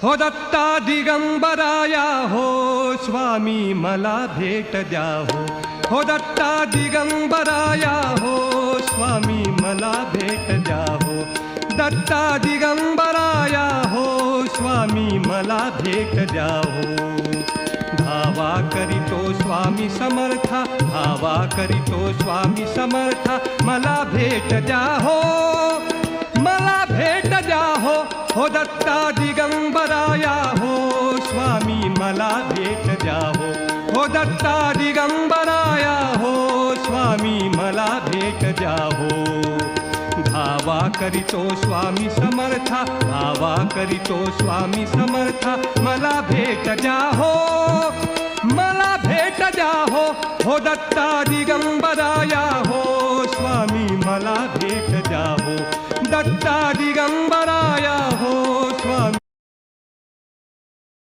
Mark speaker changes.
Speaker 1: हो दत्ता दिगंबराया हो स्वामी मला भेट द्या हो दत्ता दिगंबराया हो स्वामी मला भेट द्या हो दत्ता दिगंबराया हो स्वामी मला भेट द्या हो धावा करीतो स्वामी समर्था धावा करीतो स्वामी समर्था मला भेट द्या मला भेट द्या हो दत्ता दिगंबराया हो स्वामी मला भेट द्या हो दत्ता दिगंबराया हो स्वामी मला भेट द्या धावा करीतो स्वामी समर्था धावा करीतो स्वामी समर्था मला भेट द्या मला भेट द्या हो दत्ता दिगंबराया हो स्वामी मला भेट द्या दत्ता दिगंबराया